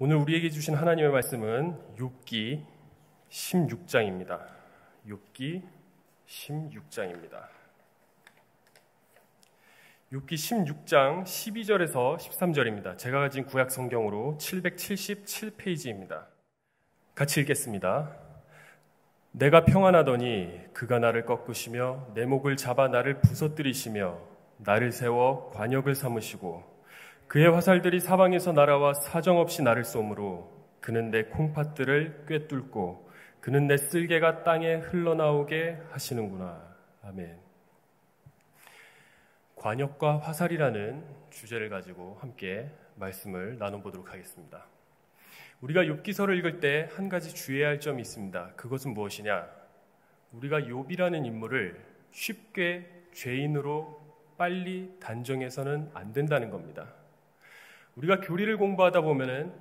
오늘 우리에게 주신 하나님의 말씀은 욥기 16장입니다. 욥기 16장입니다. 욥기 16장 12절에서 13절입니다. 제가 가진 구약 성경으로 777페이지입니다. 같이 읽겠습니다. 내가 평안하더니 그가 나를 꺾으시며 내 목을 잡아 나를 부서뜨리시며 나를 세워 관역을 삼으시고 그의 화살들이 사방에서 날아와 사정없이 나를 쏘므로 그는 내 콩팥들을 꿰뚫고 그는 내 쓸개가 땅에 흘러나오게 하시는구나. 아멘. 관역과 화살이라는 주제를 가지고 함께 말씀을 나눠보도록 하겠습니다. 우리가 욥기서를 읽을 때 한 가지 주의해야 할 점이 있습니다. 그것은 무엇이냐? 우리가 욥이라는 인물을 쉽게 죄인으로 빨리 단정해서는 안 된다는 겁니다. 우리가 교리를 공부하다 보면은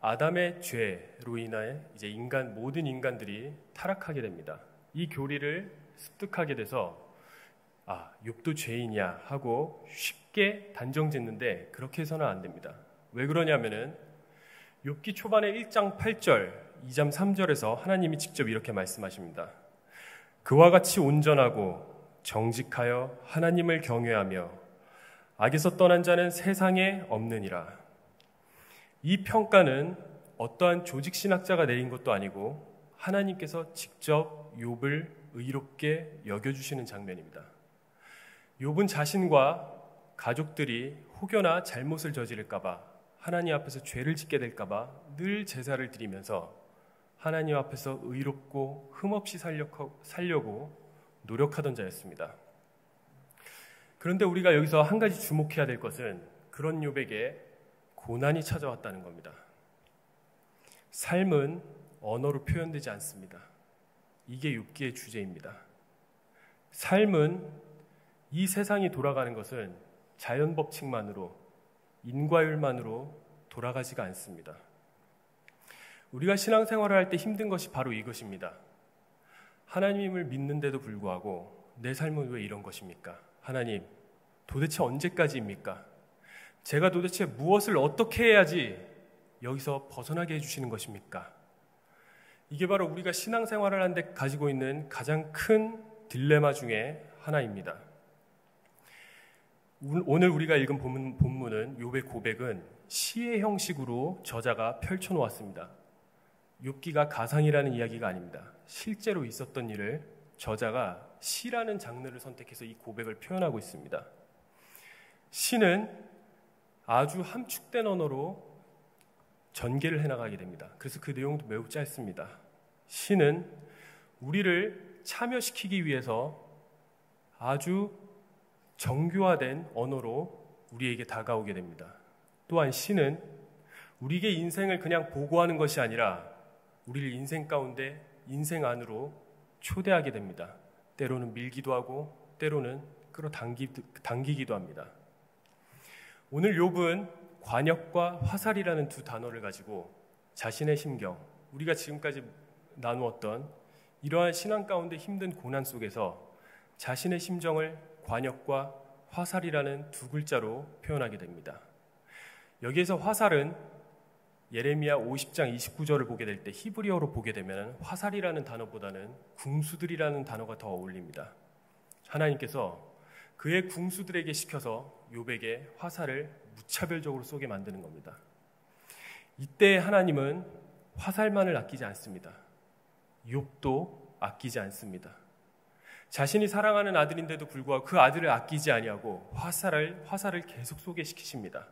아담의 죄로 인해 이제 모든 인간들이 타락하게 됩니다. 이 교리를 습득하게 돼서 욥도 죄인이야 하고 쉽게 단정 짓는데 그렇게 해서는 안 됩니다. 왜 그러냐면은 욥기 초반에 1장 8절, 2장 3절에서 하나님이 직접 이렇게 말씀하십니다. 그와 같이 온전하고 정직하여 하나님을 경외하며 악에서 떠난 자는 세상에 없느니라. 이 평가는 어떠한 조직신학자가 내린 것도 아니고 하나님께서 직접 욥을 의롭게 여겨주시는 장면입니다. 욥은 자신과 가족들이 혹여나 잘못을 저지를까 봐 하나님 앞에서 죄를 짓게 될까 봐 늘 제사를 드리면서 하나님 앞에서 의롭고 흠없이 살려고 노력하던 자였습니다. 그런데 우리가 여기서 한 가지 주목해야 될 것은 그런 욥에게 고난이 찾아왔다는 겁니다. 삶은 언어로 표현되지 않습니다. 이게 욥기의 주제입니다. 삶은 이 세상이 돌아가는 것은 자연 법칙만으로, 인과율만으로 돌아가지가 않습니다. 우리가 신앙생활을 할 때 힘든 것이 바로 이것입니다. 하나님을 믿는데도 불구하고 내 삶은 왜 이런 것입니까? 하나님, 도대체 언제까지입니까? 제가 도대체 무엇을 어떻게 해야지 여기서 벗어나게 해주시는 것입니까? 이게 바로 우리가 신앙생활을 하는데 가지고 있는 가장 큰 딜레마 중에 하나입니다. 오늘 우리가 읽은 본문은 욥의 고백은 시의 형식으로 저자가 펼쳐놓았습니다. 욥기가 가상이라는 이야기가 아닙니다. 실제로 있었던 일을 저자가 시라는 장르를 선택해서 이 고백을 표현하고 있습니다. 시는 아주 함축된 언어로 전개를 해나가게 됩니다. 그래서 그 내용도 매우 짧습니다. 시는 우리를 참여시키기 위해서 아주 정교화된 언어로 우리에게 다가오게 됩니다. 또한 시는 우리에게 인생을 그냥 보고하는 것이 아니라 우리를 인생 가운데 인생 안으로 초대하게 됩니다. 때로는 밀기도 하고 때로는 끌어당기기도 합니다. 오늘 욥은 관역과 화살이라는 두 단어를 가지고 자신의 심경, 우리가 지금까지 나누었던 이러한 신앙 가운데 힘든 고난 속에서 자신의 심정을 관역과 화살이라는 두 글자로 표현하게 됩니다. 여기에서 화살은 예레미야 50장 29절을 보게 될 때 히브리어로 보게 되면 화살이라는 단어보다는 궁수들이라는 단어가 더 어울립니다. 하나님께서 그의 궁수들에게 시켜서 욥에게 화살을 무차별적으로 쏘게 만드는 겁니다. 이때 하나님은 화살만을 아끼지 않습니다. 욥도 아끼지 않습니다. 자신이 사랑하는 아들인데도 불구하고 그 아들을 아끼지 아니하고 화살을 계속 쏘게 시키십니다.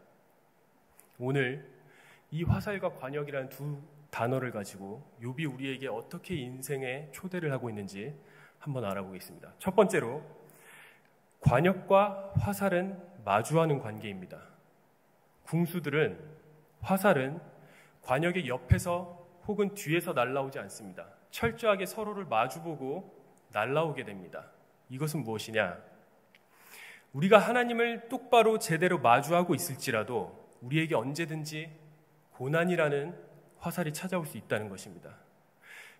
오늘 이 화살과 관역이라는 두 단어를 가지고 욥이 우리에게 어떻게 인생에 초대를 하고 있는지 한번 알아보겠습니다. 첫 번째로 관역과 화살은 마주하는 관계입니다. 궁수들은 화살은 관역의 옆에서 혹은 뒤에서 날아오지 않습니다. 철저하게 서로를 마주보고 날아오게 됩니다. 이것은 무엇이냐? 우리가 하나님을 똑바로 제대로 마주하고 있을지라도 우리에게 언제든지 고난이라는 화살이 찾아올 수 있다는 것입니다.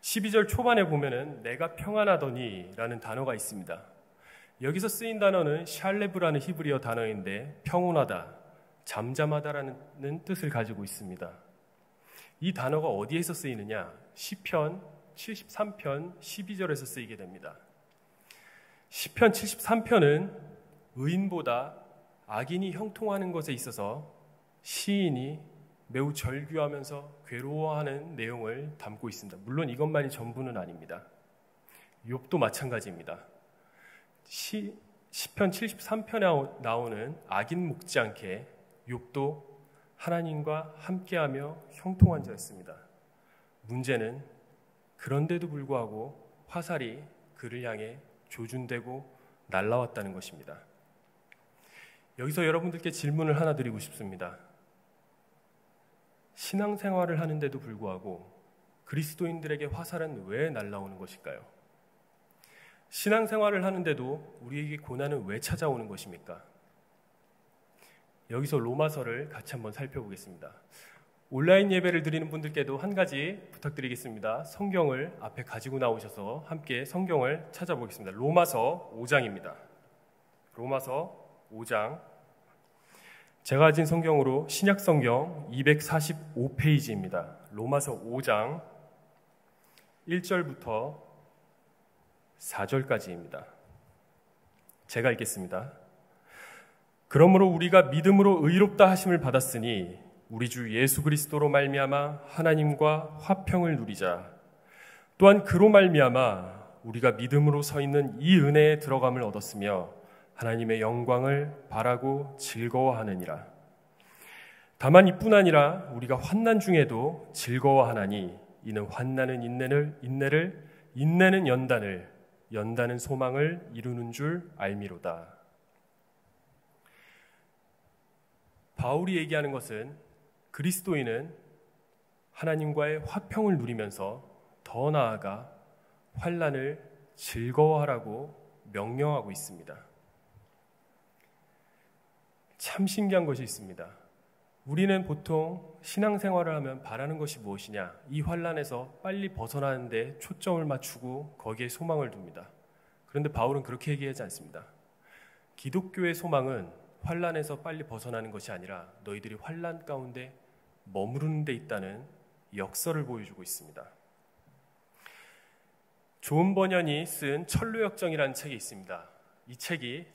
12절 초반에 보면은 내가 평안하더니 라는 단어가 있습니다. 여기서 쓰인 단어는 샬레브라는 히브리어 단어인데 평온하다, 잠잠하다라는 뜻을 가지고 있습니다. 이 단어가 어디에서 쓰이느냐? 시편 73편 12절에서 쓰이게 됩니다. 시편 73편은 의인보다 악인이 형통하는 것에 있어서 시인이 매우 절규하면서 괴로워하는 내용을 담고 있습니다. 물론 이것만이 전부는 아닙니다. 욥도 마찬가지입니다. 시편 73편에 나오는 악인 묵지 않게 욥도 하나님과 함께하며 형통한 자였습니다. 문제는 그런데도 불구하고 화살이 그를 향해 조준되고 날아왔다는 것입니다. 여기서 여러분들께 질문을 하나 드리고 싶습니다. 신앙생활을 하는데도 불구하고 그리스도인들에게 화살은 왜 날아오는 것일까요? 신앙생활을 하는데도 우리에게 고난은 왜 찾아오는 것입니까? 여기서 로마서를 같이 한번 살펴보겠습니다. 온라인 예배를 드리는 분들께도 한 가지 부탁드리겠습니다. 성경을 앞에 가지고 나오셔서 함께 성경을 찾아보겠습니다. 로마서 5장입니다. 로마서 5장. 제가 가진 성경으로 신약성경 245페이지입니다. 로마서 5장 1절부터 4절까지입니다. 제가 읽겠습니다. 그러므로 우리가 믿음으로 의롭다 하심을 받았으니 우리 주 예수 그리스도로 말미암아 하나님과 화평을 누리자. 또한 그로 말미암아 우리가 믿음으로 서 있는 이 은혜에 들어감을 얻었으며 하나님의 영광을 바라고 즐거워하느니라. 다만 이뿐 아니라 우리가 환난 중에도 즐거워하나니 이는 환난은 인내를 인내는 연단을 연단은 소망을 이루는 줄 알미로다. 바울이 얘기하는 것은 그리스도인은 하나님과의 화평을 누리면서 더 나아가 환난을 즐거워하라고 명령하고 있습니다. 참 신기한 것이 있습니다. 우리는 보통 신앙생활을 하면 바라는 것이 무엇이냐? 이 환난에서 빨리 벗어나는 데 초점을 맞추고 거기에 소망을 둡니다. 그런데 바울은 그렇게 얘기하지 않습니다. 기독교의 소망은 환난에서 빨리 벗어나는 것이 아니라 너희들이 환난 가운데 머무르는 데 있다는 역설을 보여주고 있습니다. 존 버년이 쓴 철로역정이라는 책이 있습니다. 이 책이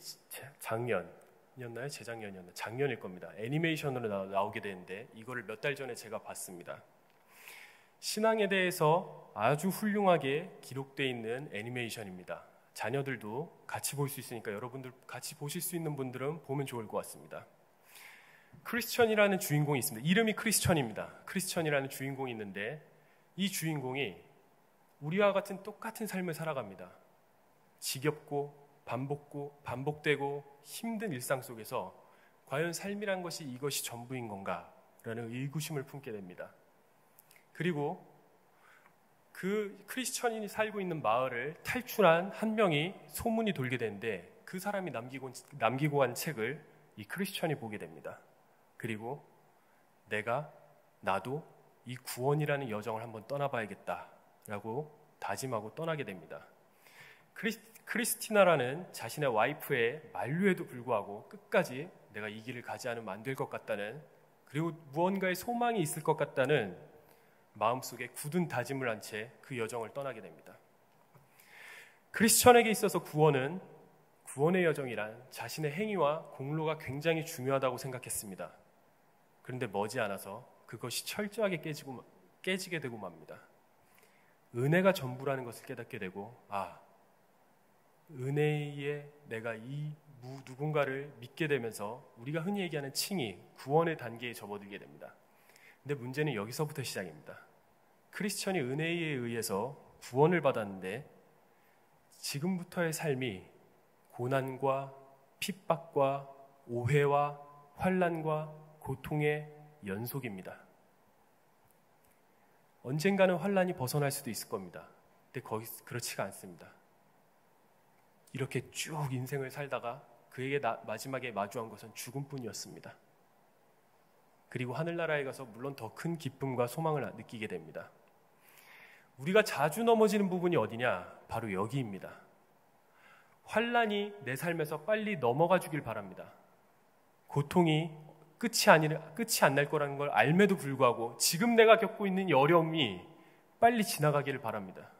작년이었나요? 재작년이었나요? 작년일 겁니다. 애니메이션으로 나오게 되는데 이거를 몇 달 전에 제가 봤습니다. 신앙에 대해서 아주 훌륭하게 기록되어 있는 애니메이션입니다. 자녀들도 같이 볼 수 있으니까 여러분들 같이 보실 수 있는 분들은 보면 좋을 것 같습니다. 크리스천이라는 주인공이 있습니다. 이름이 크리스천입니다. 크리스천이라는 주인공이 있는데 이 주인공이 우리와 같은 똑같은 삶을 살아갑니다. 지겹고 반복되고 힘든 일상 속에서 과연 삶이란 것이 이것이 전부인 건가? 라는 의구심을 품게 됩니다. 그리고 그 크리스천인이 살고 있는 마을을 탈출한 한 명이 소문이 돌게 되는데 그 사람이 남기고 간 책을 이 크리스천이 보게 됩니다. 그리고 나도 이 구원이라는 여정을 한번 떠나봐야겠다라고 다짐하고 떠나게 됩니다. 크리스티나라는 자신의 와이프의 만류에도 불구하고 끝까지 내가 이 길을 가지 않으면 안 될 것 같다는, 그리고 무언가의 소망이 있을 것 같다는 마음속에 굳은 다짐을 한 채 그 여정을 떠나게 됩니다. 크리스천에게 있어서 구원의 여정이란 자신의 행위와 공로가 굉장히 중요하다고 생각했습니다. 그런데 머지않아서 그것이 철저하게 깨지게 되고 맙니다. 은혜가 전부라는 것을 깨닫게 되고, 은혜에 내가 이 누군가를 믿게 되면서 우리가 흔히 얘기하는 칭의, 구원의 단계에 접어들게 됩니다. 근데 문제는 여기서부터 시작입니다. 크리스천이 은혜에 의해서 구원을 받았는데 지금부터의 삶이 고난과 핍박과 오해와 환난과 고통의 연속입니다. 언젠가는 환난이 벗어날 수도 있을 겁니다. 근데 그렇지가 않습니다. 이렇게 쭉 인생을 살다가 그에게 마지막에 마주한 것은 죽음뿐이었습니다. 그리고 하늘나라에 가서 물론 더 큰 기쁨과 소망을 느끼게 됩니다. 우리가 자주 넘어지는 부분이 어디냐? 바로 여기입니다. 환난이 내 삶에서 빨리 넘어가 주길 바랍니다. 고통이 끝이 안 날 거라는 걸 알매도 불구하고 지금 내가 겪고 있는 이 어려움이 빨리 지나가기를 바랍니다.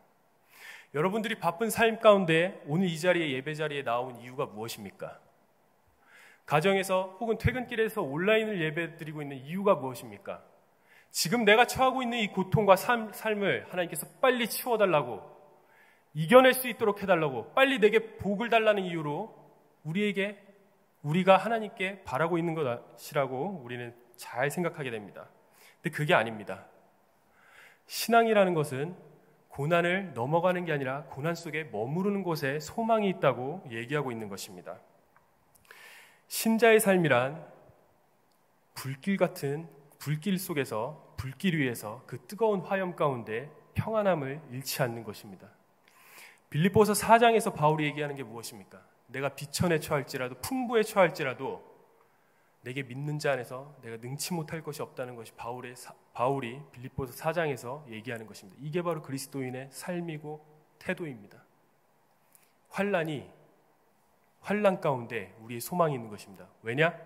여러분들이 바쁜 삶 가운데 오늘 이 자리에 예배 자리에 나온 이유가 무엇입니까? 가정에서 혹은 퇴근길에서 온라인을 예배드리고 있는 이유가 무엇입니까? 지금 내가 처하고 있는 이 고통과 삶을 하나님께서 빨리 치워달라고, 이겨낼 수 있도록 해달라고, 빨리 내게 복을 달라는 이유로 우리가 하나님께 바라고 있는 것이라고 우리는 잘 생각하게 됩니다. 근데 그게 아닙니다. 신앙이라는 것은 고난을 넘어가는 게 아니라 고난 속에 머무르는 곳에 소망이 있다고 얘기하고 있는 것입니다. 신자의 삶이란 불길 속에서, 불길 위에서 그 뜨거운 화염 가운데 평안함을 잃지 않는 것입니다. 빌립보서 4장에서 바울이 얘기하는 게 무엇입니까? 내가 비천에 처할지라도, 풍부에 처할지라도 내게 믿는 자 안에서 내가 능치 못할 것이 없다는 것이 바울이 빌립보서 4장에서 얘기하는 것입니다. 이게 바로 그리스도인의 삶이고 태도입니다. 환난 가운데 우리의 소망이 있는 것입니다. 왜냐?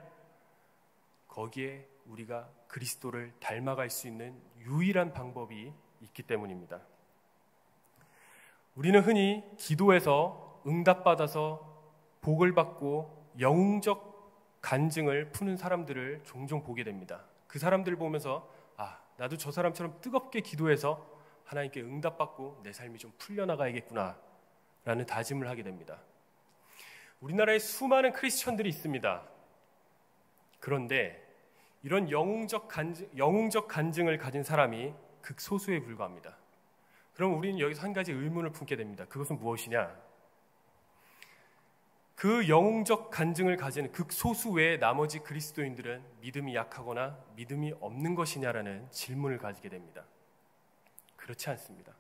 거기에 우리가 그리스도를 닮아갈 수 있는 유일한 방법이 있기 때문입니다. 우리는 흔히 기도해서 응답받아서 복을 받고 영웅적 간증을 푸는 사람들을 종종 보게 됩니다. 그 사람들을 보면서 나도 저 사람처럼 뜨겁게 기도해서 하나님께 응답받고 내 삶이 좀 풀려나가야겠구나 라는 다짐을 하게 됩니다. 우리나라에 수많은 크리스천들이 있습니다. 그런데 이런 영웅적 간증을 가진 사람이 극소수에 불과합니다. 그럼 우리는 여기서 한 가지 의문을 품게 됩니다. 그것은 무엇이냐? 그 영웅적 간증을 가진 극소수 외의 나머지 그리스도인들은 믿음이 약하거나 믿음이 없는 것이냐라는 질문을 가지게 됩니다. 그렇지 않습니다.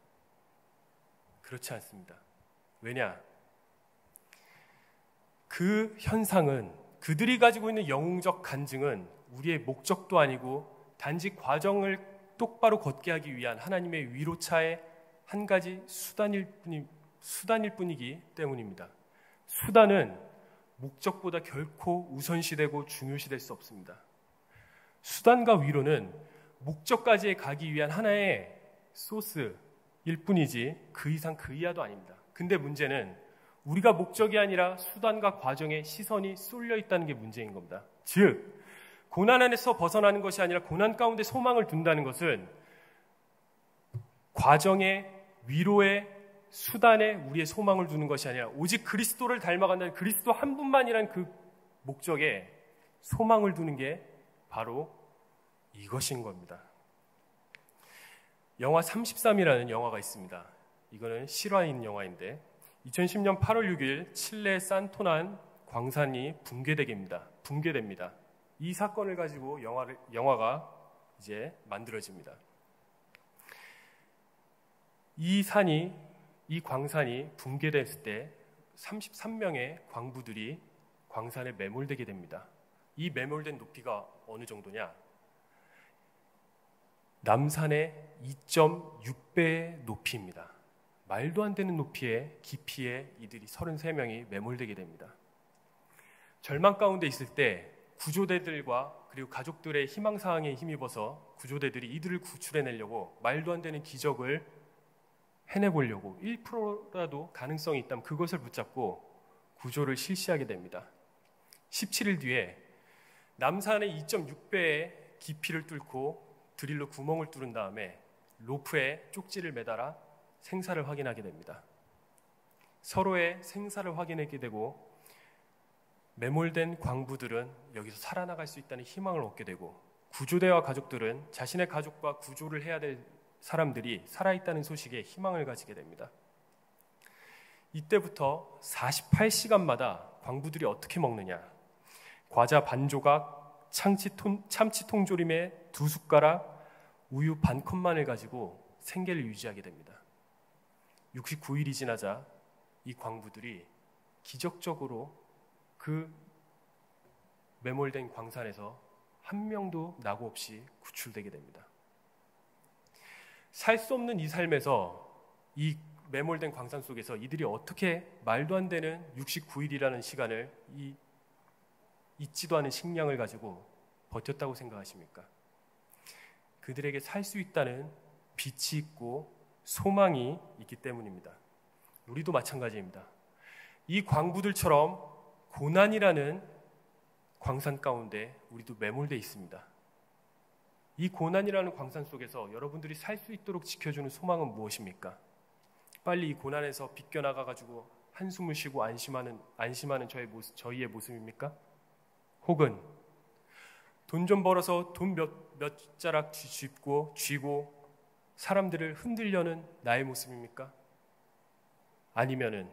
왜냐? 그 현상은, 그들이 가지고 있는 영웅적 간증은 우리의 목적도 아니고 단지 과정을 똑바로 걷게 하기 위한 하나님의 위로차의 한 가지 수단일 뿐이기 때문입니다. 수단은 목적보다 결코 우선시되고 중요시될 수 없습니다. 수단과 위로는 목적까지 가기 위한 하나의 소스일 뿐이지 그 이상 그 이하도 아닙니다. 근데 문제는 우리가 목적이 아니라 수단과 과정에 시선이 쏠려 있다는 게 문제인 겁니다. 즉, 고난 안에서 벗어나는 것이 아니라 고난 가운데 소망을 둔다는 것은 과정의 위로의 수단에 우리의 소망을 두는 것이 아니라 오직 그리스도를 닮아간다는 그리스도 한 분만이라는 그 목적에 소망을 두는 게 바로 이것인 겁니다. 영화 33이라는 영화가 있습니다. 이거는 실화인 영화인데 2010년 8월 6일 칠레 산토난 광산이 붕괴됩니다. 이 사건을 가지고 영화가 이제 만들어집니다. 이 광산이 붕괴됐을 때 33명의 광부들이 광산에 매몰되게 됩니다. 이 매몰된 높이가 어느 정도냐? 남산의 2.6배의 높이입니다. 말도 안 되는 높이의 깊이에 이들이 33명이 매몰되게 됩니다. 절망 가운데 있을 때 구조대들과 그리고 가족들의 희망사항에 힘입어서 구조대들이 이들을 구출해내려고 말도 안 되는 기적을 해내보려고 1%라도 가능성이 있다면 그것을 붙잡고 구조를 실시하게 됩니다. 17일 뒤에 남산의 2.6배의 깊이를 뚫고 드릴로 구멍을 뚫은 다음에 로프에 쪽지를 매달아 생사를 확인하게 됩니다. 서로의 생사를 확인하게 되고 매몰된 광부들은 여기서 살아나갈 수 있다는 희망을 얻게 되고 구조대와 가족들은 자신의 가족과 구조를 해야 될 사람들이 살아있다는 소식에 희망을 가지게 됩니다. 이때부터 48시간마다 광부들이 어떻게 먹느냐? 과자 반 조각, 참치 통조림에 2숟가락, 우유 반 컵만을 가지고 생계를 유지하게 됩니다. 69일이 지나자 이 광부들이 기적적으로 그 매몰된 광산에서 한 명도 낙오 없이 구출되게 됩니다. 살 수 없는 이 삶에서, 이 매몰된 광산 속에서 이들이 어떻게 말도 안 되는 69일이라는 시간을 이 잊지도 않은 식량을 가지고 버텼다고 생각하십니까? 그들에게 살 수 있다는 빛이 있고 소망이 있기 때문입니다. 우리도 마찬가지입니다. 이 광부들처럼 고난이라는 광산 가운데 우리도 매몰되어 있습니다. 이 고난이라는 광산 속에서 여러분들이 살 수 있도록 지켜주는 소망은 무엇입니까? 빨리 이 고난에서 비껴나가가지고 한숨을 쉬고 안심하는 저희의 모습입니까? 혹은 돈 좀 벌어서 돈 몇 자락 쥐고 사람들을 흔들려는 나의 모습입니까? 아니면은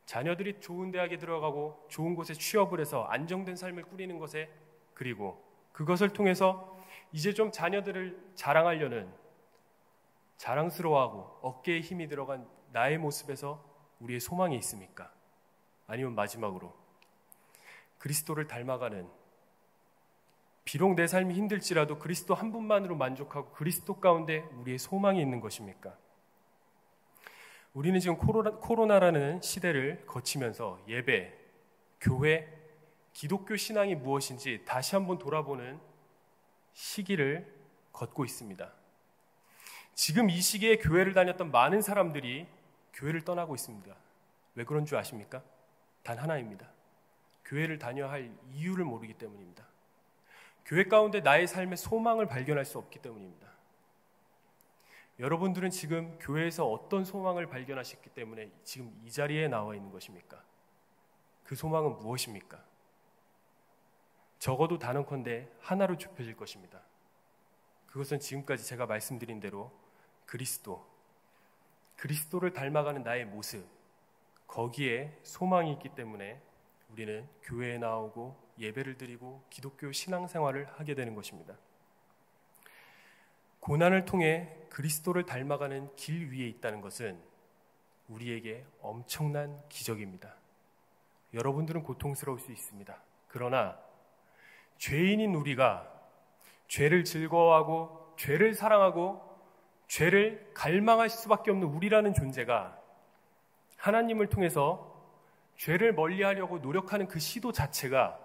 자녀들이 좋은 대학에 들어가고 좋은 곳에 취업을 해서 안정된 삶을 꾸리는 것에, 그리고 그것을 통해서 이제 좀 자녀들을 자랑하려는, 자랑스러워하고 어깨에 힘이 들어간 나의 모습에서 우리의 소망이 있습니까? 아니면 마지막으로 그리스도를 닮아가는, 비록 내 삶이 힘들지라도 그리스도 한 분만으로 만족하고 그리스도 가운데 우리의 소망이 있는 것입니까? 우리는 지금 코로나라는 시대를 거치면서 예배, 교회, 기독교 신앙이 무엇인지 다시 한번 돌아보는 시기를 걷고 있습니다. 지금 이 시기에 교회를 다녔던 많은 사람들이 교회를 떠나고 있습니다. 왜 그런 줄 아십니까? 단 하나입니다. 교회를 다녀야 할 이유를 모르기 때문입니다. 교회 가운데 나의 삶의 소망을 발견할 수 없기 때문입니다. 여러분들은 지금 교회에서 어떤 소망을 발견하셨기 때문에 지금 이 자리에 나와 있는 것입니까? 그 소망은 무엇입니까? 적어도 단언컨대 하나로 좁혀질 것입니다. 그것은 지금까지 제가 말씀드린 대로 그리스도를 닮아가는 나의 모습, 거기에 소망이 있기 때문에 우리는 교회에 나오고 예배를 드리고 기독교 신앙생활을 하게 되는 것입니다. 고난을 통해 그리스도를 닮아가는 길 위에 있다는 것은 우리에게 엄청난 기적입니다. 여러분들은 고통스러울 수 있습니다. 그러나 죄인인 우리가 죄를 즐거워하고 죄를 사랑하고 죄를 갈망할 수밖에 없는 우리라는 존재가 하나님을 통해서 죄를 멀리하려고 노력하는 그 시도 자체가,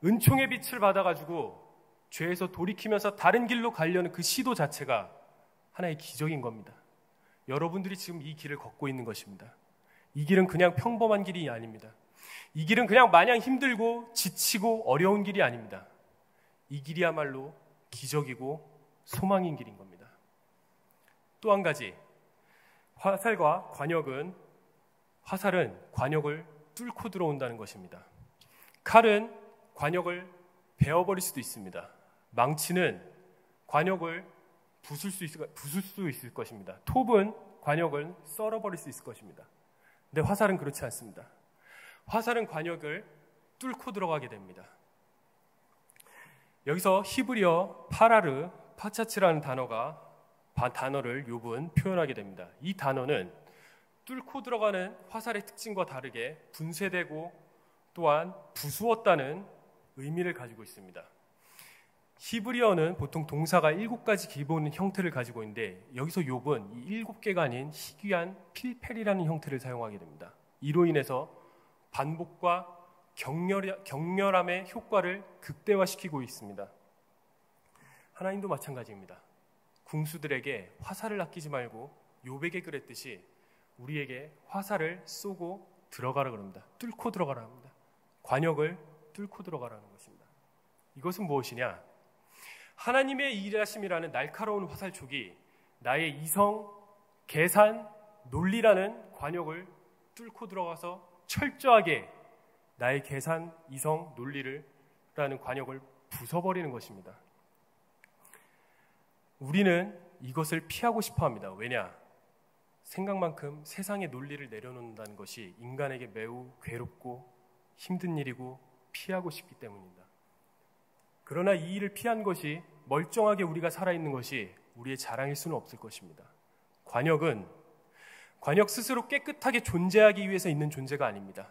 은총의 빛을 받아가지고 죄에서 돌이키면서 다른 길로 가려는 그 시도 자체가 하나의 기적인 겁니다. 여러분들이 지금 이 길을 걷고 있는 것입니다. 이 길은 그냥 평범한 길이 아닙니다. 이 길은 그냥 마냥 힘들고 지치고 어려운 길이 아닙니다. 이 길이야말로 기적이고 소망인 길인 겁니다. 또 한 가지, 화살은 관역을 뚫고 들어온다는 것입니다. 칼은 관역을 베어버릴 수도 있습니다. 망치는 관역을 부술 수 있을 것입니다. 톱은 관역을 썰어버릴 수 있을 것입니다. 근데 화살은 그렇지 않습니다. 화살은 관역을 뚫고 들어가게 됩니다. 여기서 히브리어 파차츠라는 단어를 욥은 표현하게 됩니다. 이 단어는 뚫고 들어가는 화살의 특징과 다르게 분쇄되고 또한 부수었다는 의미를 가지고 있습니다. 히브리어는 보통 동사가 7가지 기본 형태를 가지고 있는데 여기서 욥은 이 7개가 아닌 희귀한 필펠이라는 형태를 사용하게 됩니다. 이로 인해서 반복과 격렬함의 효과를 극대화시키고 있습니다. 하나님도 마찬가지입니다. 궁수들에게 화살을 아끼지 말고 욥에게 그랬듯이 우리에게 화살을 쏘고 들어가라 그럽니다. 뚫고 들어가라 합니다. 관역을 뚫고 들어가라는 것입니다. 이것은 무엇이냐? 하나님의 일하심이라는 날카로운 화살촉이 나의 이성, 계산, 논리라는 관역을 뚫고 들어가서 철저하게 나의 계산, 이성, 논리라는 관역을 부숴버리는 것입니다. 우리는 이것을 피하고 싶어 합니다. 왜냐? 생각만큼 세상의 논리를 내려놓는다는 것이 인간에게 매우 괴롭고 힘든 일이고 피하고 싶기 때문입니다. 그러나 이 일을 피한 것이, 멀쩡하게 우리가 살아있는 것이 우리의 자랑일 수는 없을 것입니다. 관역 스스로 깨끗하게 존재하기 위해서 있는 존재가 아닙니다.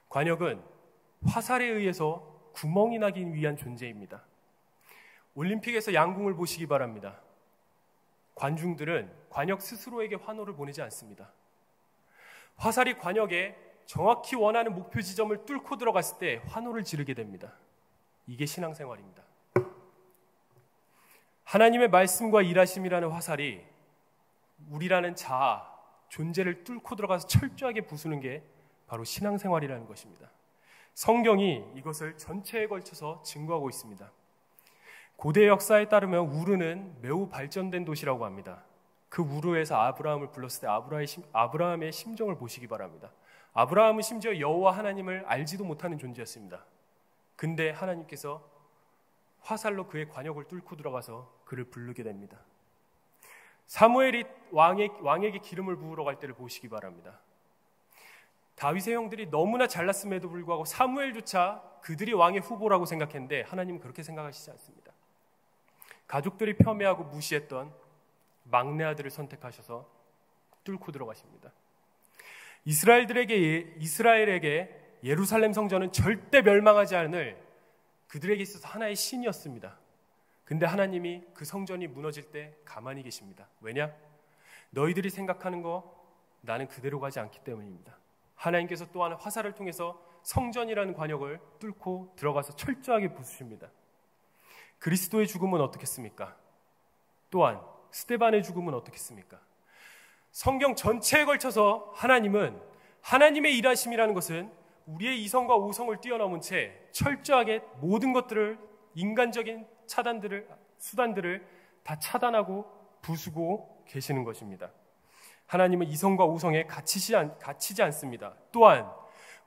관역은 화살에 의해서 구멍이 나기 위한 존재입니다. 올림픽에서 양궁을 보시기 바랍니다. 관중들은 관역 스스로에게 환호를 보내지 않습니다. 화살이 관역에 정확히 원하는 목표 지점을 뚫고 들어갔을 때 환호를 지르게 됩니다. 이게 신앙생활입니다. 하나님의 말씀과 일하심이라는 화살이 우리라는 자아, 존재를 뚫고 들어가서 철저하게 부수는 게 바로 신앙생활이라는 것입니다. 성경이 이것을 전체에 걸쳐서 증거하고 있습니다. 고대 역사에 따르면 우르는 매우 발전된 도시라고 합니다. 그 우르에서 아브라함을 불렀을 때 아브라함의 심정을 보시기 바랍니다. 아브라함은 심지어 여호와 하나님을 알지도 못하는 존재였습니다. 근데 하나님께서 화살로 그의 관역을 뚫고 들어가서 그를 부르게 됩니다. 사무엘이 왕에게 기름을 부으러 갈 때를 보시기 바랍니다. 다윗의 형들이 너무나 잘났음에도 불구하고 사무엘조차 그들이 왕의 후보라고 생각했는데 하나님은 그렇게 생각하시지 않습니다. 가족들이 폄훼하고 무시했던 막내 아들을 선택하셔서 뚫고 들어가십니다. 이스라엘에게 예루살렘 성전은 절대 멸망하지 않을 그들에게 있어서 하나의 신이었습니다. 근데 하나님이 그 성전이 무너질 때 가만히 계십니다. 왜냐? 너희들이 생각하는 거 나는 그대로 가지 않기 때문입니다. 하나님께서 또한 화살을 통해서 성전이라는 관역을 뚫고 들어가서 철저하게 부수십니다. 그리스도의 죽음은 어떻겠습니까? 또한 스데반의 죽음은 어떻겠습니까? 성경 전체에 걸쳐서 하나님은 하나님의 일하심이라는 것은 우리의 이성과 오성을 뛰어넘은 채 철저하게 모든 것들을 인간적인 수단들을 다 차단하고 부수고 계시는 것입니다. 하나님은 이성과 오성에 갇히지 않습니다. 또한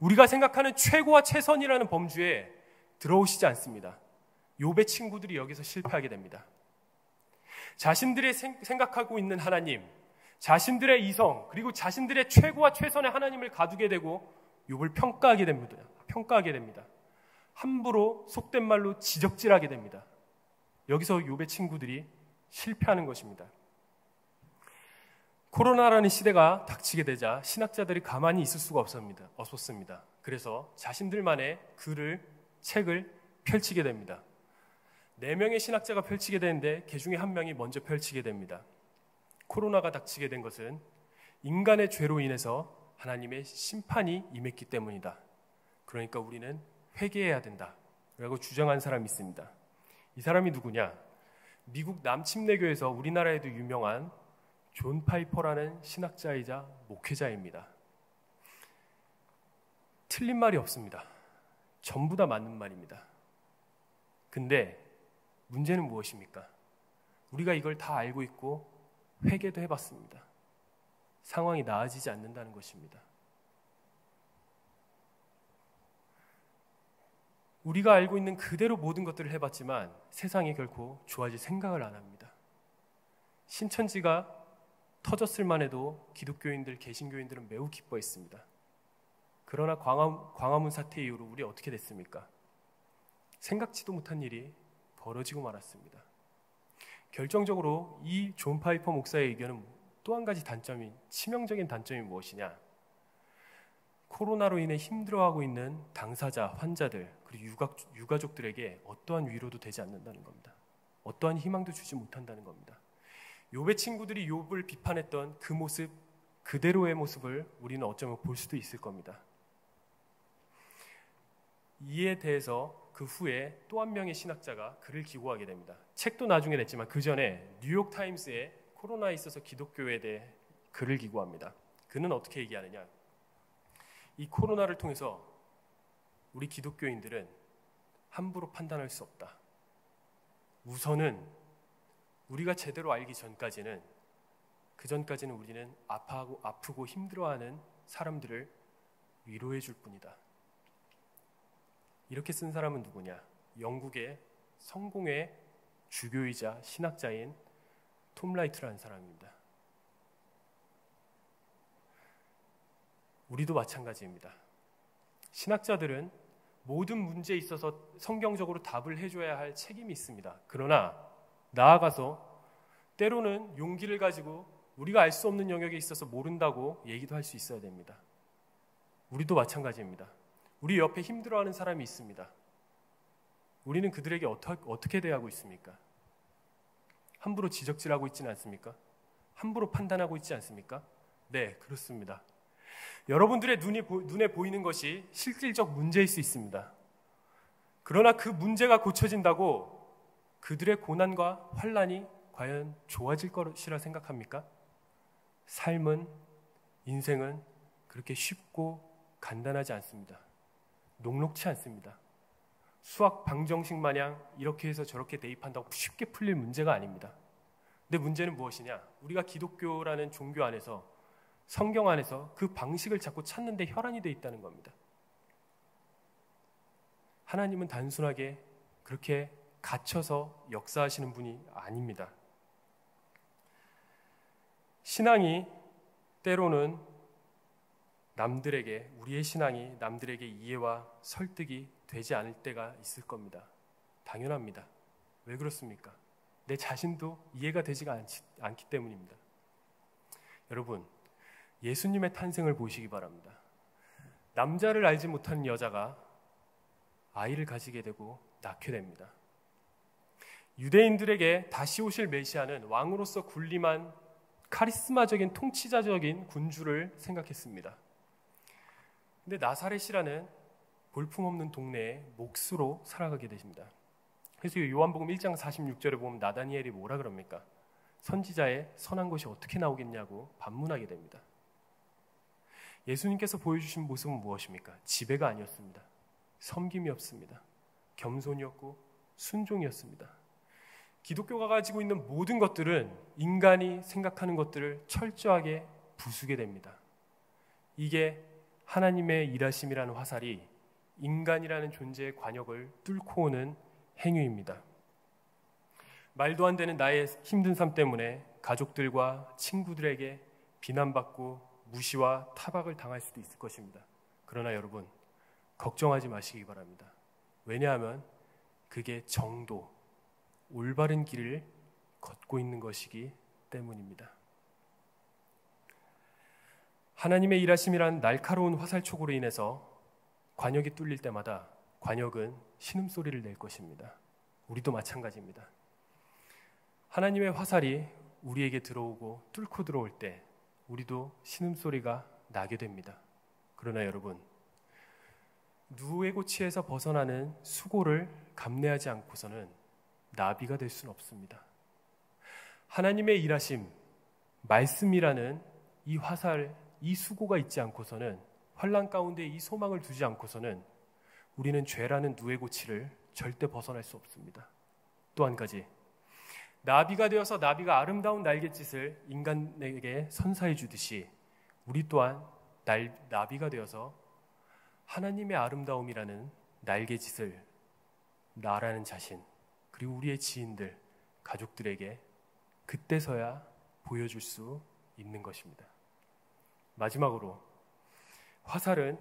우리가 생각하는 최고와 최선이라는 범주에 들어오시지 않습니다. 욥의 친구들이 여기서 실패하게 됩니다. 자신들이 생각하고 있는 하나님, 자신들의 이성, 그리고 자신들의 최고와 최선의 하나님을 가두게 되고 욥을 평가하게 됩니다. 함부로 속된 말로 지적질하게 됩니다. 여기서 욥의 친구들이 실패하는 것입니다. 코로나라는 시대가 닥치게 되자 신학자들이 가만히 있을 수가 없었습니다. 그래서 자신들만의 책을 펼치게 됩니다. 4명의 신학자가 펼치게 되는데 그 중에 한 명이 먼저 펼치게 됩니다. 코로나가 닥치게 된 것은 인간의 죄로 인해서 하나님의 심판이 임했기 때문이다. 그러니까 우리는 회개해야 된다 라고 주장한 사람이 있습니다. 이 사람이 누구냐? 미국 남침례교에서 우리나라에도 유명한 존 파이퍼라는 신학자이자 목회자입니다. 틀린 말이 없습니다. 전부 다 맞는 말입니다. 근데 문제는 무엇입니까? 우리가 이걸 다 알고 있고 회개도 해봤습니다. 상황이 나아지지 않는다는 것입니다. 우리가 알고 있는 그대로 모든 것들을 해봤지만 세상이 결코 좋아질 생각을 안 합니다. 신천지가 터졌을 만해도 기독교인들, 개신교인들은 매우 기뻐했습니다. 그러나 광화문 사태 이후로 우리 어떻게 됐습니까? 생각지도 못한 일이 벌어지고 말았습니다. 결정적으로 이 존 파이퍼 목사의 의견은 또 한 가지 치명적인 단점이 무엇이냐? 코로나로 인해 힘들어하고 있는 당사자, 환자들, 그리고 유가족들에게 어떠한 위로도 되지 않는다는 겁니다. 어떠한 희망도 주지 못한다는 겁니다. 욥의 친구들이 욥을 비판했던 그 모습, 그대로의 모습을 우리는 어쩌면 볼 수도 있을 겁니다. 이에 대해서 그 후에 또 한 명의 신학자가 글을 기고하게 됩니다. 책도 나중에 냈지만 그 전에 뉴욕타임스에 코로나에 있어서 기독교에 대해 글을 기고합니다. 그는 어떻게 얘기하느냐? 이 코로나를 통해서 우리 기독교인들은 함부로 판단할 수 없다. 우선은 우리가 제대로 알기 전까지는 우리는 아프고 힘들어하는 사람들을 위로해 줄 뿐이다. 이렇게 쓴 사람은 누구냐? 영국의 성공의 주교이자 신학자인 톰 라이트라는 사람입니다. 우리도 마찬가지입니다. 신학자들은 모든 문제에 있어서 성경적으로 답을 해줘야 할 책임이 있습니다. 그러나 나아가서 때로는 용기를 가지고 우리가 알 수 없는 영역에 있어서 모른다고 얘기도 할 수 있어야 됩니다. 우리도 마찬가지입니다. 우리 옆에 힘들어하는 사람이 있습니다. 우리는 그들에게 어떻게 대하고 있습니까? 함부로 지적질하고 있지는 않습니까? 함부로 판단하고 있지 않습니까? 네, 그렇습니다. 여러분들의 눈에 보이는 것이 실질적 문제일 수 있습니다. 그러나 그 문제가 고쳐진다고 그들의 고난과 환난이 과연 좋아질 것이라 생각합니까? 삶은, 인생은 그렇게 쉽고 간단하지 않습니다. 녹록치 않습니다. 수학 방정식 마냥 이렇게 해서 저렇게 대입한다고 쉽게 풀릴 문제가 아닙니다. 근데 문제는 무엇이냐? 우리가 기독교라는 종교 안에서, 성경 안에서 그 방식을 자꾸 찾는 데 혈안이 되어 있다는 겁니다. 하나님은 단순하게 그렇게 갇혀서 역사하시는 분이 아닙니다. 신앙이 때로는 우리의 신앙이 남들에게 이해와 설득이 되지 않을 때가 있을 겁니다. 당연합니다. 왜 그렇습니까? 내 자신도 이해가 되지가 않기 때문입니다. 여러분, 예수님의 탄생을 보시기 바랍니다. 남자를 알지 못하는 여자가 아이를 가지게 되고 낳게 됩니다. 유대인들에게 다시 오실 메시아는 왕으로서 군림한 카리스마적인 통치자적인 군주를 생각했습니다. 근데 나사렛이라는 볼품없는 동네에 몫으로 살아가게 되십니다. 그래서 요한복음 1장 46절에 보면 나다니엘이 뭐라 그럽니까? 선지자의 선한 것이 어떻게 나오겠냐고 반문하게 됩니다. 예수님께서 보여주신 모습은 무엇입니까? 지배가 아니었습니다. 섬김이었습니다. 겸손이었고 순종이었습니다. 기독교가 가지고 있는 모든 것들은 인간이 생각하는 것들을 철저하게 부수게 됩니다. 이게 하나님의 일하심이라는 화살이 인간이라는 존재의 관역을 뚫고 오는 행위입니다. 말도 안 되는 나의 힘든 삶 때문에 가족들과 친구들에게 비난받고 무시와 타박을 당할 수도 있을 것입니다. 그러나 여러분, 걱정하지 마시기 바랍니다. 왜냐하면 그게 정도, 올바른 길을 걷고 있는 것이기 때문입니다. 하나님의 일하심이란 날카로운 화살촉으로 인해서 관역이 뚫릴 때마다 관역은 신음소리를 낼 것입니다. 우리도 마찬가지입니다. 하나님의 화살이 우리에게 들어오고 뚫고 들어올 때 우리도 신음소리가 나게 됩니다. 그러나 여러분, 누구의 고치에서 벗어나는 수고를 감내하지 않고서는 나비가 될 수는 없습니다. 하나님의 일하심, 말씀이라는 이 화살, 이 수고가 있지 않고서는, 환난 가운데 이 소망을 두지 않고서는 우리는 죄라는 누의 고치를 절대 벗어날 수 없습니다. 또 한 가지, 나비가 되어서 나비가 아름다운 날갯짓을 인간에게 선사해 주듯이 우리 또한 나비가 되어서 하나님의 아름다움이라는 날갯짓을 나라는 자신, 그리고 우리의 지인들, 가족들에게 그때서야 보여줄 수 있는 것입니다. 마지막으로, 화살은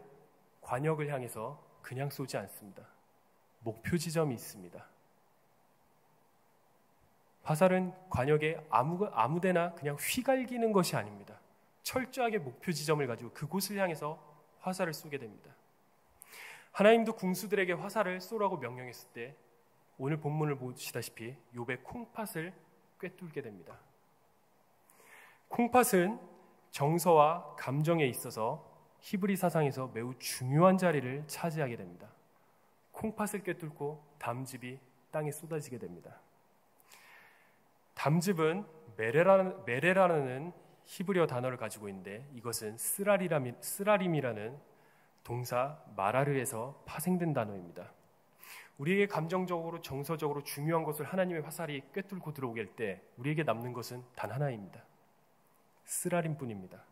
관역을 향해서 그냥 쏘지 않습니다. 목표 지점이 있습니다. 화살은 관역에 아무데나 그냥 휘갈기는 것이 아닙니다. 철저하게 목표 지점을 가지고 그곳을 향해서 화살을 쏘게 됩니다. 하나님도 궁수들에게 화살을 쏘라고 명령했을 때 오늘 본문을 보시다시피 욥의 콩팥을 꿰뚫게 됩니다. 콩팥은 정서와 감정에 있어서 히브리 사상에서 매우 중요한 자리를 차지하게 됩니다. 콩팥을 꿰뚫고 담즙이 땅에 쏟아지게 됩니다. 담즙은 메레라는 히브리어 단어를 가지고 있는데 이것은 쓰라림이라는 동사 마라르에서 파생된 단어입니다. 우리에게 감정적으로 정서적으로 중요한 것을 하나님의 화살이 꿰뚫고 들어오게 할 때 우리에게 남는 것은 단 하나입니다. 쓰라림뿐입니다.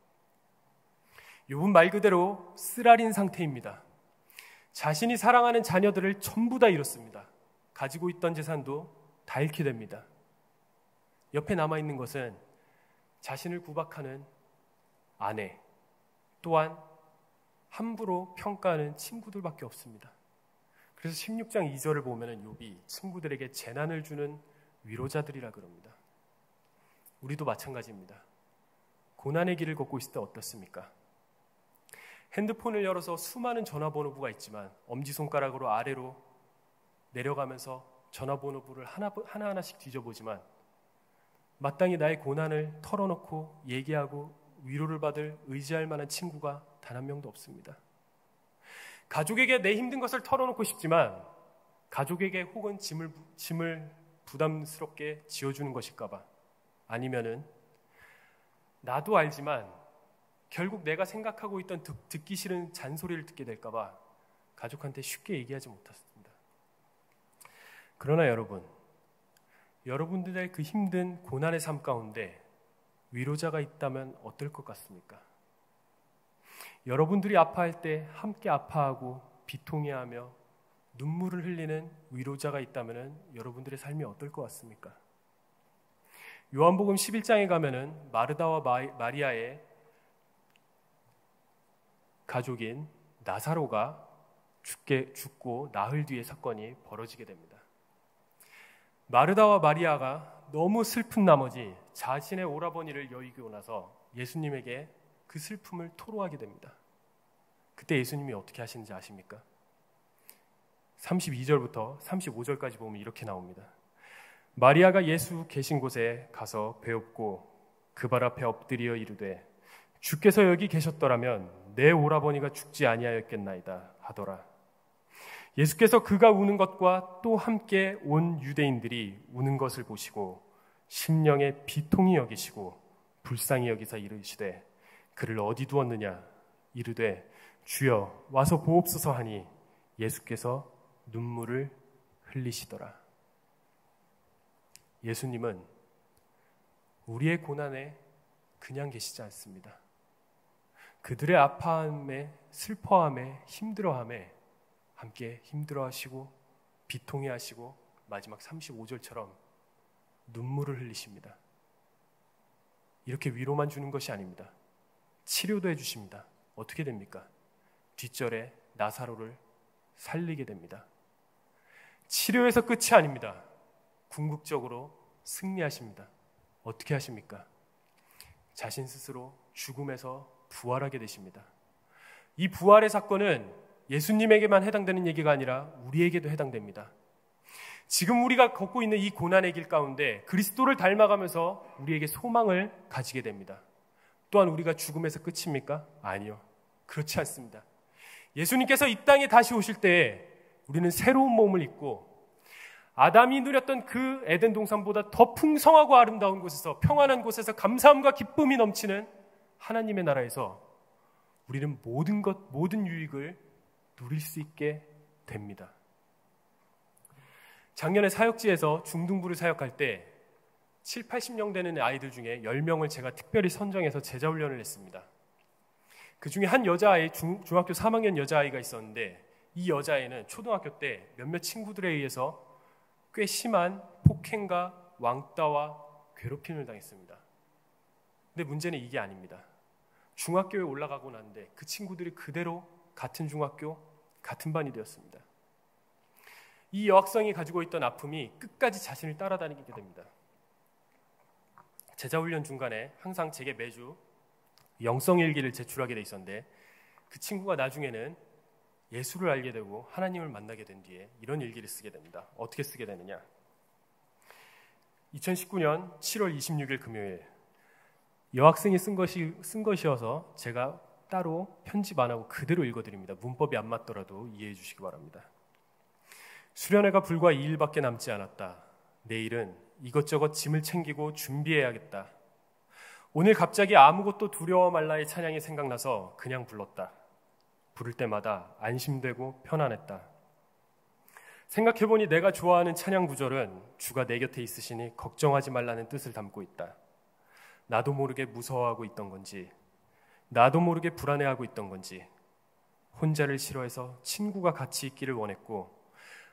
욥은 말 그대로 쓰라린 상태입니다. 자신이 사랑하는 자녀들을 전부 다 잃었습니다. 가지고 있던 재산도 다 잃게 됩니다. 옆에 남아있는 것은 자신을 구박하는 아내, 또한 함부로 평가하는 친구들밖에 없습니다. 그래서 16장 2절을 보면 욥이 친구들에게 재난을 주는 위로자들이라 그럽니다. 우리도 마찬가지입니다. 고난의 길을 걷고 있을 때 어떻습니까? 핸드폰을 열어서 수많은 전화번호부가 있지만 엄지손가락으로 아래로 내려가면서 전화번호부를 하나하나씩 뒤져보지만 마땅히 나의 고난을 털어놓고 얘기하고 위로를 받을 의지할 만한 친구가 단 한 명도 없습니다. 가족에게 내 힘든 것을 털어놓고 싶지만 가족에게 혹은 짐을 부담스럽게 지어주는 것일까봐, 아니면은 나도 알지만 결국 내가 생각하고 있던 듣기 싫은 잔소리를 듣게 될까봐 가족한테 쉽게 얘기하지 못했습니다. 그러나 여러분들의 그 힘든 고난의 삶 가운데 위로자가 있다면 어떨 것 같습니까? 여러분들이 아파할 때 함께 아파하고 비통해하며 눈물을 흘리는 위로자가 있다면 여러분들의 삶이 어떨 것 같습니까? 요한복음 11장에 가면은 마르다와 마리아의 가족인 나사로가 죽고 나흘 뒤에 사건이 벌어지게 됩니다. 마르다와 마리아가 너무 슬픈 나머지 자신의 오라버니를 여의고 나서 예수님에게 그 슬픔을 토로하게 됩니다. 그때 예수님이 어떻게 하시는지 아십니까? 32절부터 35절까지 보면 이렇게 나옵니다. 마리아가 예수 계신 곳에 가서 배웁고 그 발 앞에 엎드려 이르되 주께서 여기 계셨더라면 내 오라버니가 죽지 아니하였겠나이다 하더라. 예수께서 그가 우는 것과 또 함께 온 유대인들이 우는 것을 보시고 심령에 비통히 여기시고 불쌍히 여기사 이르시되 그를 어디 두었느냐 이르되 주여 와서 보옵소서 하니 예수께서 눈물을 흘리시더라. 예수님은 우리의 고난에 그냥 계시지 않습니다. 그들의 아파함에 슬퍼함에 힘들어함에 함께 힘들어하시고 비통해하시고 마지막 35절처럼 눈물을 흘리십니다. 이렇게 위로만 주는 것이 아닙니다. 치료도 해주십니다. 어떻게 됩니까? 뒷절에 나사로를 살리게 됩니다. 치료에서 끝이 아닙니다. 궁극적으로 승리하십니다. 어떻게 하십니까? 자신 스스로 죽음에서 부활하게 되십니다. 이 부활의 사건은 예수님에게만 해당되는 얘기가 아니라 우리에게도 해당됩니다. 지금 우리가 걷고 있는 이 고난의 길 가운데 그리스도를 닮아가면서 우리에게 소망을 가지게 됩니다. 또한 우리가 죽음에서 끝입니까? 아니요. 그렇지 않습니다. 예수님께서 이 땅에 다시 오실 때 우리는 새로운 몸을 입고 아담이 누렸던 그 에덴 동산보다 더 풍성하고 아름다운 곳에서 평안한 곳에서 감사함과 기쁨이 넘치는 하나님의 나라에서 우리는 모든 유익을 누릴 수 있게 됩니다. 작년에 사역지에서 중등부를 사역할 때 7, 80명 되는 아이들 중에 10명을 제가 특별히 선정해서 제자훈련을 했습니다. 그 중에 한 여자아이, 중학교 3학년 여자아이가 있었는데 이 여자아이는 초등학교 때 몇몇 친구들에 의해서 꽤 심한 폭행과 왕따와 괴롭힘을 당했습니다. 근데 문제는 이게 아닙니다. 중학교에 올라가고 나는데 그 친구들이 그대로 같은 중학교, 같은 반이 되었습니다. 이 여학생이 가지고 있던 아픔이 끝까지 자신을 따라다니게 됩니다. 제자훈련 중간에 항상 제게 매주 영성일기를 제출하게 돼 있었는데 그 친구가 나중에는 예수를 알게 되고 하나님을 만나게 된 뒤에 이런 일기를 쓰게 됩니다. 어떻게 쓰게 되느냐? 2019년 7월 26일 금요일 여학생이 쓴 것이어서 제가 따로 편집 안 하고 그대로 읽어드립니다. 문법이 안 맞더라도 이해해 주시기 바랍니다. 수련회가 불과 2일밖에 남지 않았다. 내일은 이것저것 짐을 챙기고 준비해야겠다. 오늘 갑자기 아무것도 두려워 말라의 찬양이 생각나서 그냥 불렀다. 부를 때마다 안심되고 편안했다. 생각해보니 내가 좋아하는 찬양 구절은 주가 내 곁에 있으시니 걱정하지 말라는 뜻을 담고 있다. 나도 모르게 무서워하고 있던 건지, 나도 모르게 불안해하고 있던 건지, 혼자를 싫어해서 친구가 같이 있기를 원했고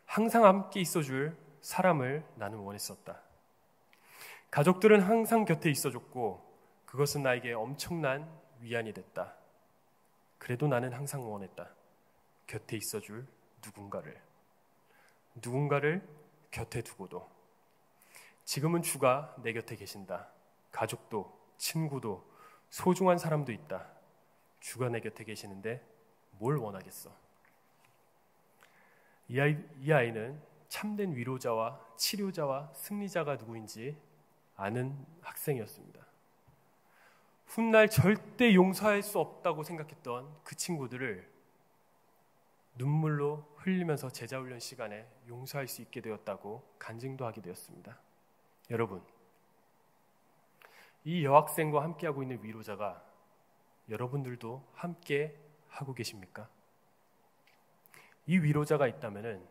항상 함께 있어줄 사람을 나는 원했었다. 가족들은 항상 곁에 있어줬고 그것은 나에게 엄청난 위안이 됐다. 그래도 나는 항상 원했다. 곁에 있어줄 누군가를 곁에 두고도. 지금은 주가 내 곁에 계신다. 가족도 친구도 소중한 사람도 있다. 주가 내 곁에 계시는데 뭘 원하겠어? 이 아이는 참된 위로자와 치료자와 승리자가 누구인지 아는 학생이었습니다. 훗날 절대 용서할 수 없다고 생각했던 그 친구들을 눈물로 흘리면서 제자훈련 시간에 용서할 수 있게 되었다고 간증도 하게 되었습니다. 여러분, 이 여학생과 함께하고 있는 위로자가 여러분들도 함께 하고 계십니까? 이 위로자가 있다면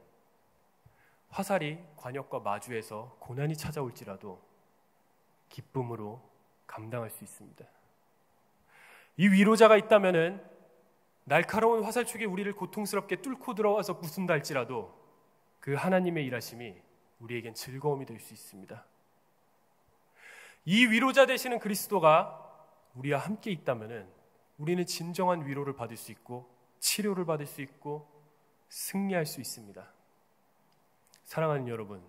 화살이 관역과 마주해서 고난이 찾아올지라도 기쁨으로 감당할 수 있습니다. 이 위로자가 있다면 날카로운 화살촉이 우리를 고통스럽게 뚫고 들어와서 부순다 할지라도 그 하나님의 일하심이 우리에겐 즐거움이 될 수 있습니다. 이 위로자 되시는 그리스도가 우리와 함께 있다면 우리는 진정한 위로를 받을 수 있고 치료를 받을 수 있고 승리할 수 있습니다. 사랑하는 여러분,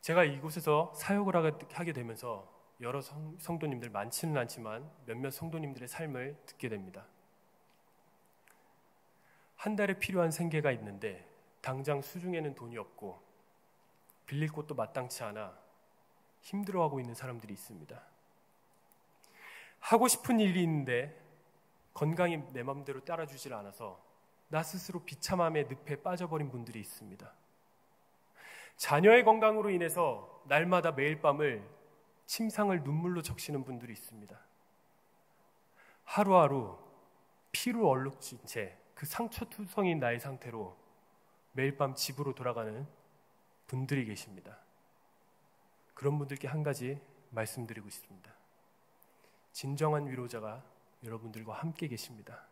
제가 이곳에서 사역을 하게 되면서 여러 성도님들, 많지는 않지만 몇몇 성도님들의 삶을 듣게 됩니다. 한 달에 필요한 생계가 있는데 당장 수중에는 돈이 없고 빌릴 곳도 마땅치 않아 힘들어하고 있는 사람들이 있습니다. 하고 싶은 일이 있는데 건강이 내 맘대로 따라주질 않아서 나 스스로 비참함의 늪에 빠져버린 분들이 있습니다. 자녀의 건강으로 인해서 날마다 매일 밤을 침상을 눈물로 적시는 분들이 있습니다. 하루하루 피로 얼룩진 채 그 상처투성인 나의 상태로 매일 밤 집으로 돌아가는 분들이 계십니다. 그런 분들께 한 가지 말씀드리고 싶습니다. 진정한 위로자가 여러분들과 함께 계십니다.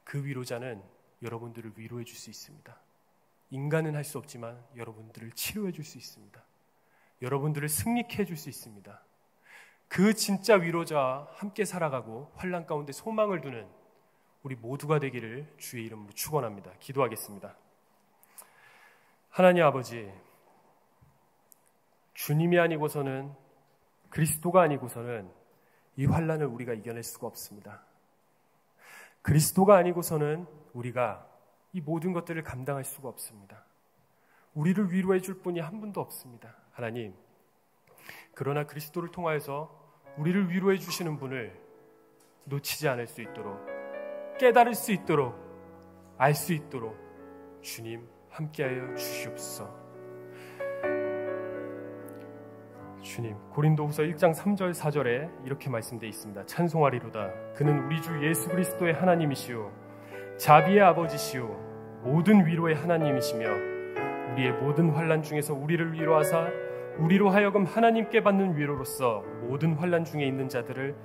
그 위로자는 여러분들을 위로해 줄 수 있습니다. 인간은 할 수 없지만 여러분들을 치료해 줄 수 있습니다. 여러분들을 승리케 해줄 수 있습니다. 그 진짜 위로자와 함께 살아가고 환난 가운데 소망을 두는 우리 모두가 되기를 주의 이름으로 축원합니다. 기도하겠습니다. 하나님 아버지, 주님이 아니고서는, 그리스도가 아니고서는 이 환난을 우리가 이겨낼 수가 없습니다. 그리스도가 아니고서는 우리가 이 모든 것들을 감당할 수가 없습니다. 우리를 위로해 줄 분이 한 분도 없습니다. 하나님, 그러나 그리스도를 통하여서 우리를 위로해 주시는 분을 놓치지 않을 수 있도록, 깨달을 수 있도록, 알 수 있도록 주님 함께하여 주시옵소서. 주님, 고린도후서 1장 3절 4절에 이렇게 말씀되어 있습니다. 찬송하리로다. 그는 우리 주 예수 그리스도의 하나님이시오, 자비의 아버지시오, 모든 위로의 하나님이시며 우리의 모든 환난 중에서 우리를 위로하사 우리로 하여금 하나님께 받는 위로로서 모든 환난 중에 있는 자들을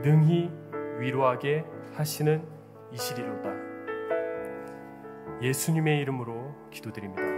능히 위로하게 하시는 이시리로다. 예수님의 이름으로 기도드립니다.